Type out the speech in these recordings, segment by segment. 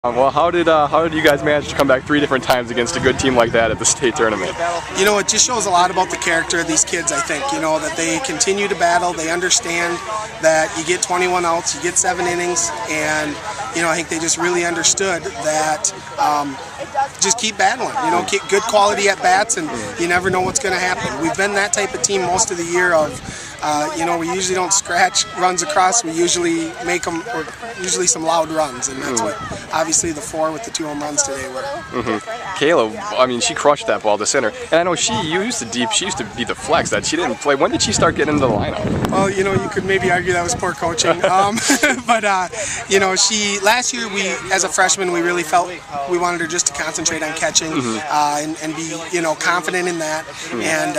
Well, how did you guys manage to come back 3 different times against a good team like that at the state tournament? You know, it just shows a lot about the character of these kids, I think. You know, that they continue to battle, they understand that you get 21 outs, you get 7 innings, and, you know, I think they just really understood that just keep battling, you know, get good quality at bats, and you never know what's going to happen. We've been that type of team most of the year of, you know, we usually don't scratch runs across, we usually make them, or usually some loud runs, and that's what obviously the 4 with the 2 home runs today were. Kayla, I mean, she crushed that ball to center, and I know she used to be the flex that she didn't play. When did she start getting into the lineup? Well, you know, you could maybe argue that was poor coaching, but you know, last year as a freshman, we really felt we wanted her just to concentrate on catching and be, you know, confident in that, and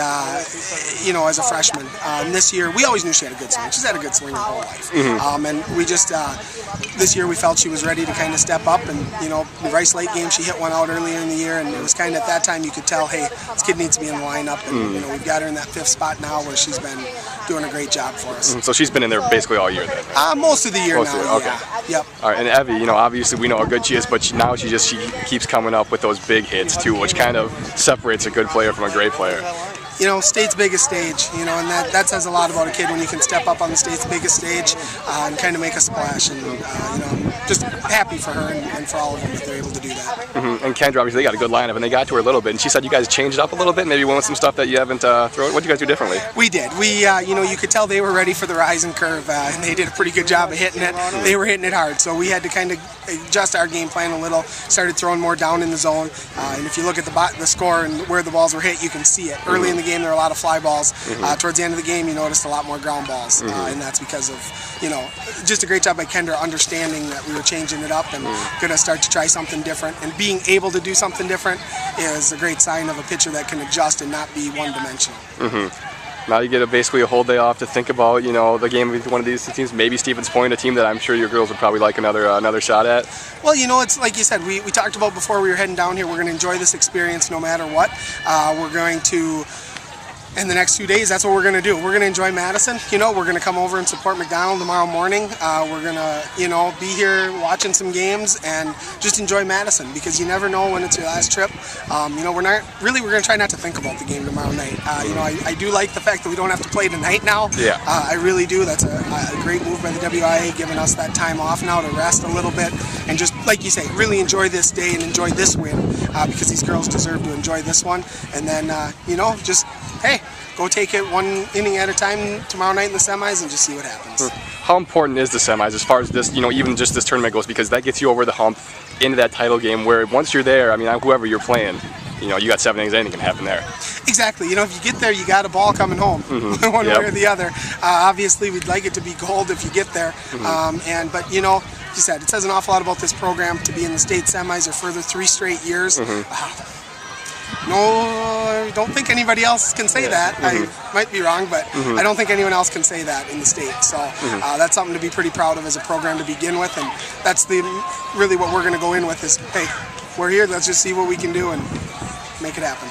you know, as a freshman. This year, we always knew she had a good swing. She's had a good swing her whole life, and we just this year we felt she was ready to kind of step up, and you know, the Rice Lake game she hit one out earlier in the year, and it was kind of at that time you could tell, hey, this kid needs to be in the lineup, and you know, we've got her in that 5th spot now where she's been doing a great job for us. So she's been in there basically all year then? Most of the year now, okay. Yeah. Yep. All right, and Evie, you know, obviously we know how good she is, but now she keeps coming up with those big hits too, which kind of separates a good player from a great player. You know, state's biggest stage, you know, and that says a lot about a kid when you can step up on the state's biggest stage and kind of make a splash, and you know, I'm just happy for her and for all of them that they're able to do that. And Kendra, obviously they got a good lineup, and they got to her a little bit, and she said you guys changed it up a little bit, maybe went with some stuff that you haven't thrown. What did you guys do differently? We did. You know, you could tell they were ready for the rising curve, and they did a pretty good job of hitting it. They were hitting it hard, so we had to kind of adjust our game plan a little, started throwing more down in the zone, and if you look at the score and where the balls were hit, you can see it. Early in the game there were a lot of fly balls. Towards the end of the game you noticed a lot more ground balls, and that's because of, you know, just a great job by Kendra understanding that we were changing it up and going to start to try something different, and being able to do something different is a great sign of a pitcher that can adjust and not be one-dimensional. Now you get basically a whole day off to think about, you know, the game with one of these teams, maybe Stevens Point, a team that I'm sure your girls would probably like another shot at. Well, you know, it's like you said, we talked about before we were heading down here, we're going to enjoy this experience no matter what. We're going to, in the next 2 days, that's what we're going to do. We're going to enjoy Madison. You know, we're going to come over and support McDonald tomorrow morning. We're going to, you know, be here watching some games and just enjoy Madison, because you never know when it's your last trip. You know, we're going to try not to think about the game tomorrow night. You know, I do like the fact that we don't have to play tonight now. Yeah. I really do. That's a great move by the WIAA, giving us that time off now to rest a little bit and just, like you say, really enjoy this day and enjoy this win, because these girls deserve to enjoy this one. And then, you know, just, hey, go take it 1 inning at a time tomorrow night in the semis and just see what happens. How important is the semis as far as this, you know, even just this tournament goes, because that gets you over the hump into that title game where once you're there, I mean, whoever you're playing, you know, you got 7 innings, anything can happen there. Exactly. You know, if you get there, you got a ball coming home, one way or the other. Obviously, we'd like it to be gold if you get there, but you know, like you said, it says an awful lot about this program to be in the state semis or further 3 straight years. No, I don't think anybody else can say that. I might be wrong, but I don't think anyone else can say that in the state. So that's something to be pretty proud of as a program to begin with, and that's really what we're going to go in with is, hey, we're here, let's just see what we can do and make it happen.